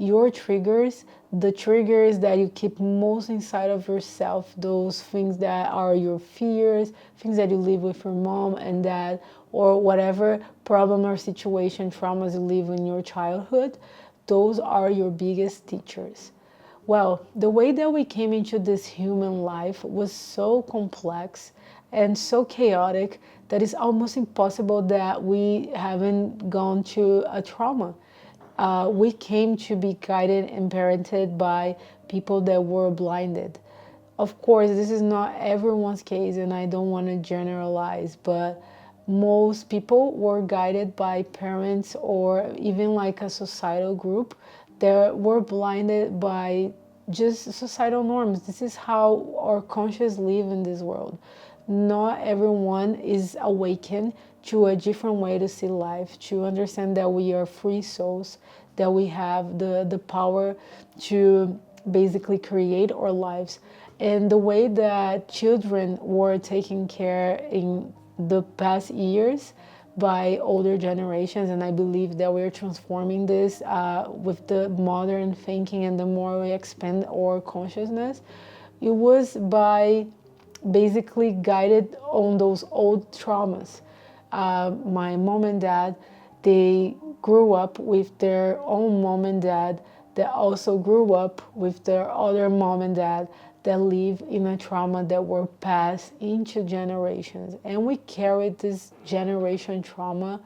Your triggers, the triggers that you keep most inside of yourself, those things that are your fears, things that you live with your mom and dad, or whatever problem or situation, traumas you live in your childhood, those are your biggest teachers. Well, the way that we came into this human life was so complex and so chaotic that it's almost impossible that we haven't gone to a trauma. We came to be guided and parented by people that were blinded. Of course, this is not everyone's case, and I don't want to generalize, but most people were guided by parents or even like a societal group that were blinded by just societal norms. This is how our conscious live in this world. Not everyone is awakened to a different way to see life, to understand that we are free souls, that we have the power to basically create our lives. And the way that children were taken care in the past years by older generations, and I believe that we're transforming this with the modern thinking, and the more we expand our consciousness, it was by basically guided on those old traumas. My mom and dad, they grew up with their own mom and dad that also grew up with their other mom and dad that live in a trauma that were passed into generations. And we carried this generation trauma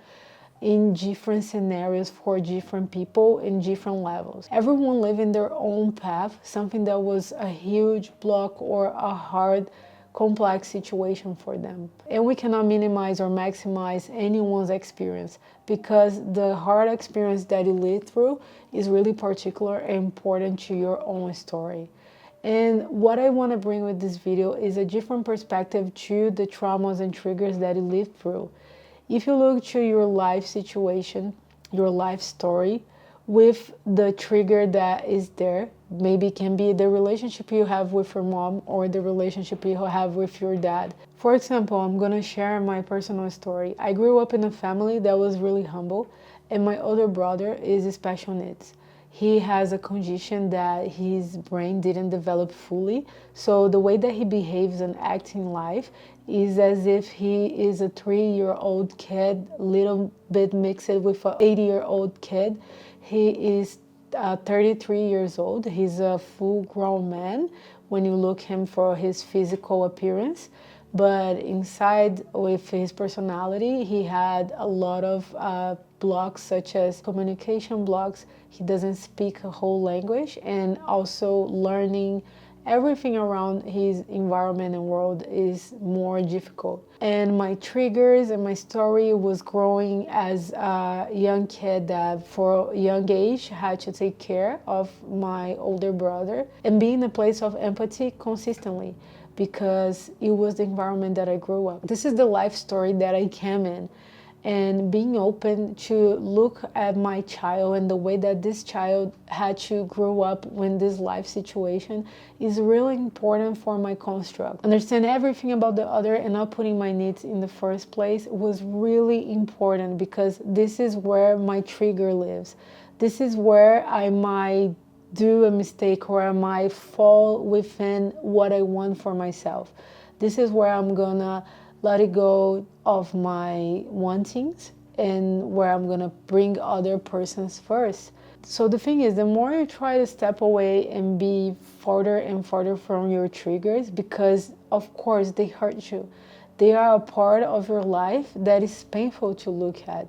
in different scenarios for different people in different levels. Everyone living their own path, something that was a huge block or a hard complex situation for them. And we cannot minimize or maximize anyone's experience, because the hard experience that you live through is really particular and important to your own story. And what I want to bring with this video is a different perspective to the traumas and triggers that you live through. If you look to your life situation, your life story, with the trigger that is there, maybe it can be the relationship you have with your mom or the relationship you have with your dad. For example, I'm going to share my personal story. I grew up in a family that was really humble, and my older brother is special needs. He has a condition that his brain didn't develop fully. So the way that he behaves and acts in life is as if he is a 3-year-old kid, little bit mixed with an 80-year-old kid. He is 33 years old. He's a full-grown man when you look him for his physical appearance. But inside, with his personality, he had a lot of blocks, such as communication blocks. He doesn't speak a whole language, and also learning everything around his environment and world is more difficult. And my triggers and my story was growing as a young kid that for a young age had to take care of my older brother and be in a place of empathy consistently, because it was the environment that I grew up. This is the life story that I came in. And being open to look at my child and the way that this child had to grow up in this life situation is really important for my construct. Understand everything about the other and not putting my needs in the first place was really important, because this is where my trigger lives. This is where I might do a mistake, or I might fall within what I want for myself. This is where I'm gonna let it go of my wantings, and where I'm gonna bring other persons first. So the thing is, the more you try to step away and be further and further from your triggers, because of course they hurt you, they are a part of your life that is painful to look at.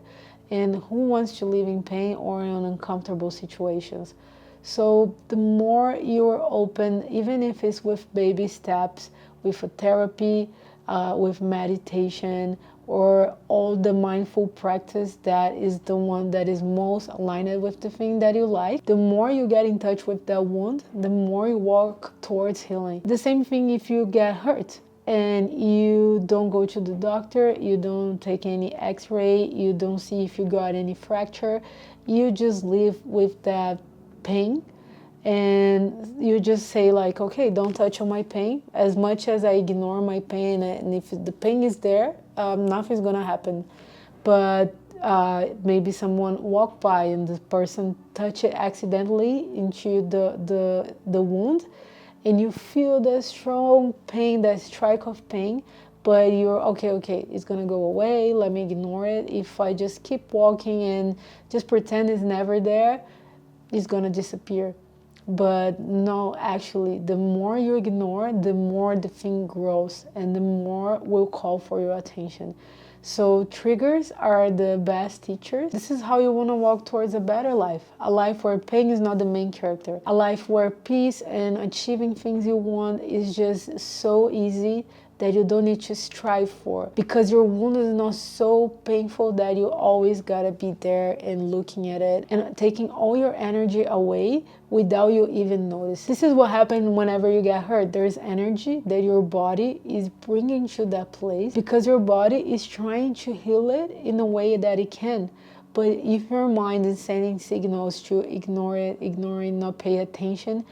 And who wants to live in pain or in uncomfortable situations? So the more you're open, even if it's with baby steps, with a therapy, with meditation, or all the mindful practice that is the one that is most aligned with the thing that you like, the more you get in touch with that wound, the more you walk towards healing. The same thing if you get hurt and you don't go to the doctor, you don't take any x-ray, you don't see if you got any fracture, you just live with that pain, and you just say like, okay, don't touch on my pain. As much as I ignore my pain, and if the pain is there, nothing's gonna happen. But maybe someone walked by and the person touched it accidentally into the wound, and you feel the strong pain, that strike of pain, but you're okay, it's gonna go away, let me ignore it. If I just keep walking and just pretend it's never there, it's gonna disappear. But no, actually, the more you ignore, the more the thing grows and the more will call for your attention. So triggers are the best teachers. This is how you want to walk towards a better life. A life where pain is not the main character. A life where peace and achieving things you want is just so easy that you don't need to strive for, because your wound is not so painful that you always gotta be there and looking at it and taking all your energy away without you even notice. This is what happens whenever you get hurt. There's energy that your body is bringing to that place because your body is trying to heal it in a way that it can. But if your mind is sending signals to ignore it, not pay attention,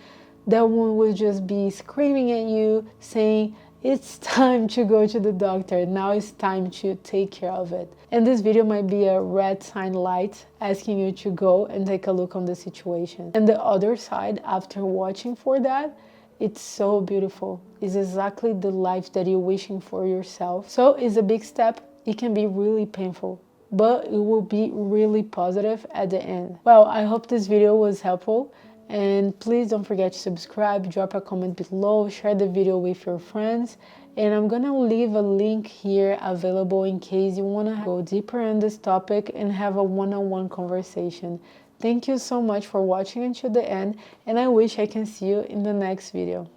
that one will just be screaming at you saying, it's time to go to the doctor. Now it's time to take care of it. And this video might be a red sign light asking you to go and take a look on the situation. And the other side, after watching for that, it's so beautiful. It's exactly the life that you're wishing for yourself. So it's a big step. It can be really painful, but it will be really positive at the end. Well, I hope this video was helpful. And please don't forget to subscribe, drop a comment below, share the video with your friends. And I'm gonna leave a link here available in case you wanna go deeper on this topic and have a one-on-one conversation. Thank you so much for watching until the end, and I wish I can see you in the next video.